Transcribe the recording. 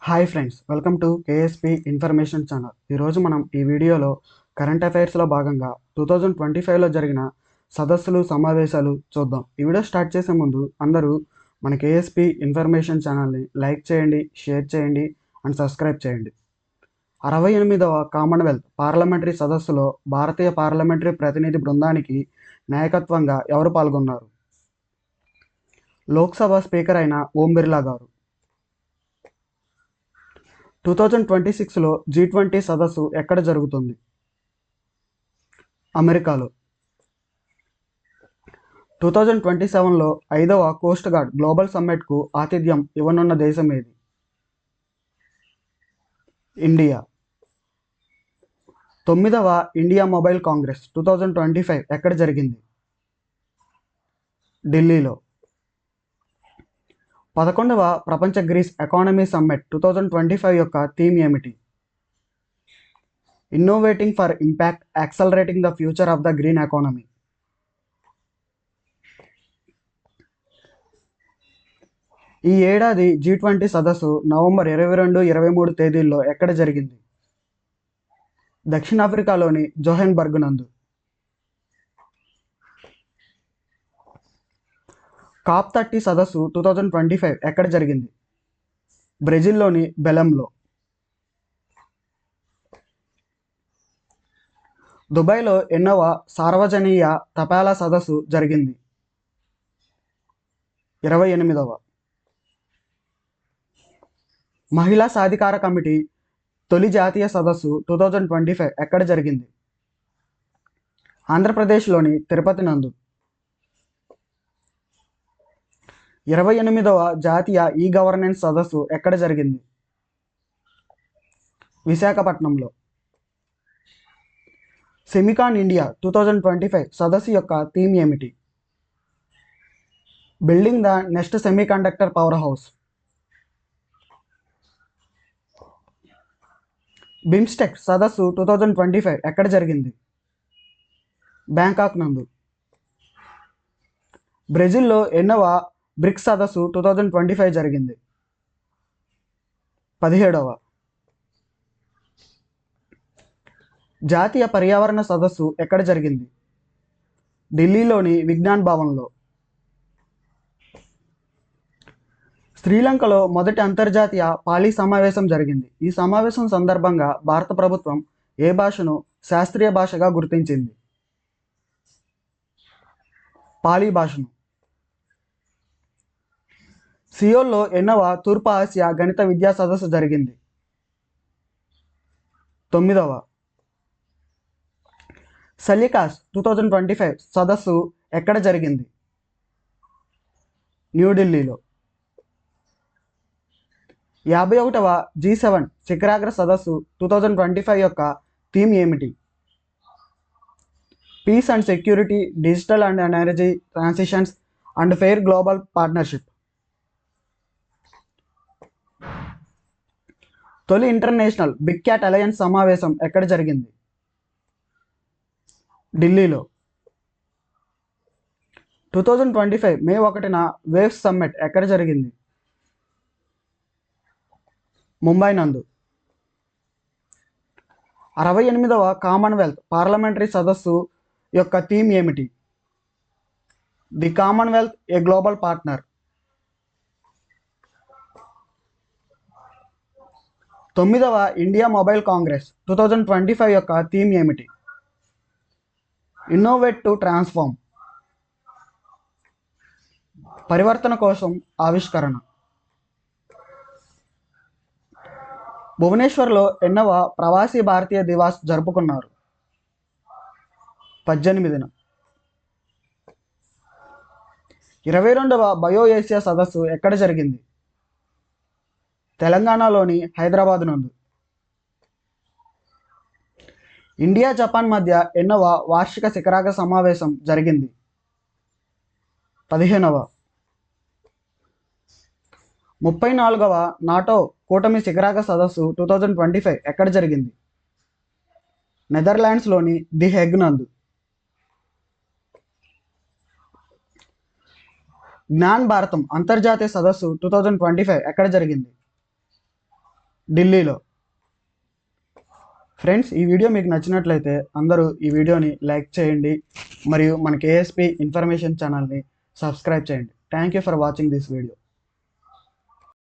Hi friends, welcome to KSP information channel. ఈరోజు మనం ఈ వీడియోలో కరెంట్ అఫైర్స్లో భాగంగా 2025లో జరిగిన సదస్సులు సమావేశాలు చూద్దాం. ఈ వీడియో స్టార్ట్ చేసే ముందు అందరూ మన కేఎస్పి ఇన్ఫర్మేషన్ ఛానల్ని లైక్ చేయండి, షేర్ చేయండి అండ్ సబ్స్క్రైబ్ చేయండి. 68వ కామన్వెల్త్ పార్లమెంటరీ సదస్సులో భారతీయ పార్లమెంటరీ ప్రతినిధి బృందానికి నాయకత్వంగా ఎవరు పాల్గొన్నారు? లోక్సభ స్పీకర్ అయిన ఓం బిర్లా గారు. 2026లో G20 సదస్సు ఎక్కడ జరుగుతుంది? అమెరికాలో. 2027లో 5వ కోస్ట్ గార్డ్ గ్లోబల్ సమ్మిట్కు ఆతిథ్యం ఇవ్వనున్న దేశం ఏది? ఇండియా. 9వ ఇండియా మొబైల్ కాంగ్రెస్ 2025 ఎక్కడ జరిగింది? ఢిల్లీలో. 11వ ప్రపంచ గ్రీస్ ఎకానమీ సమ్మిట్ 2025 యొక్క థీమ్ ఏమిటి? Innovating for impact, accelerating the future of the green economy. ఈ ఏడాది G20 సదస్సు నవంబర్ 22-23 తేదీల్లో ఎక్కడ జరిగింది? దక్షిణాఫ్రికాలోని జోహెన్బర్గ్ నందు. COP30 సదస్సు 2025 ఎక్కడ జరిగింది? బ్రెజిల్లోని బెలంలో. దుబాయ్లో ఎన్నవ సార్వజనీయ తపాలా సదస్సు జరిగింది? 28వ. మహిళా సాధికార కమిటీ తొలి జాతీయ సదస్సు 2025 ఎక్కడ జరిగింది? ఆంధ్రప్రదేశ్లోని తిరుపతి నందు. 28వ జాతీయ ఈ గవర్నెన్స్ సదస్సు ఎక్కడ జరిగింది? విశాఖపట్నంలో. సెమికాన్ ఇండియా 2025 సదస్సు యొక్క థీమ్ ఏమిటి? Building the next semiconductor power house. BIMSTEC సదస్సు 2025 ఎక్కడ జరిగింది? బ్యాంకాక్ నందు. బ్రెజిల్లో ఎన్నవ బ్రిక్స్ సదస్సు 2025 జరిగింది? 17వ. జాతీయ పర్యావరణ సదస్సు ఎక్కడ జరిగింది? ఢిల్లీలోని విజ్ఞాన్ భవన్లో. శ్రీలంకలో మొదటి అంతర్జాతీయ పాలీ సమావేశం జరిగింది. ఈ సమావేశం సందర్భంగా భారత ప్రభుత్వం ఏ భాషను శాస్త్రీయ భాషగా గుర్తించింది? పాలీ భాషను. సియోల్లో ఎన్నవ తూర్పు ఆసియా గణిత విద్యా సదస్సు జరిగింది? 9వ. సలికాస్ 2025 సదస్సు ఎక్కడ జరిగింది? న్యూఢిల్లీలో. 51వ G7 శిఖరాగ్ర సదస్సు 2025 యొక్క థీమ్ ఏమిటి? Peace and security, digital and energy transitions and fair global partnership. తొలి ఇంటర్నేషనల్ బిగ్ క్యాట్ అలయన్స్ సమావేశం ఎక్కడ జరిగింది? ఢిల్లీలో. 2025 మే 1న వేవ్స్ సమ్మిట్ ఎక్కడ జరిగింది? ముంబై నందు. 68వ కామన్వెల్త్ పార్లమెంటరీ సదస్సు యొక్క థీమ్ ఏమిటి? The commonwealth a global partner. 9వ ఇండియా మొబైల్ కాంగ్రెస్ 2025 యొక్క థీమ్ ఏమిటి? Innovate to transform. పరివర్తన కోసం ఆవిష్కరణ. భువనేశ్వర్లో ఎన్నవ ప్రవాసీ భారతీయ దివాస్ జరుపుకున్నారు? 18న. 22వ బయో ఏషియా సదస్సు ఎక్కడ జరిగింది? తెలంగాణలోని హైదరాబాద్ నందు. ఇండియా జపాన్ మధ్య ఎన్నవ వార్షిక శిఖరాగ్ర సమావేశం జరిగింది? 15వ. 34వ నాటో కూటమి శిఖరాగ్ర సదస్సు 2025 ఎక్కడ జరిగింది? నెదర్లాండ్స్లోని ది హెగ్ నందు. జ్ఞాన్ భారతం అంతర్జాతీయ సదస్సు 2025 ఎక్కడ జరిగింది? ఢిల్లీలో. ఫ్రెండ్స్, ఈ వీడియో మీకు నచ్చినట్లయితే అందరూ ఈ వీడియోని లైక్ చేయండి మరియు మన కేఎస్పి ఇన్ఫర్మేషన్ ఛానల్ని సబ్స్క్రైబ్ చేయండి. Thank you for watching this video.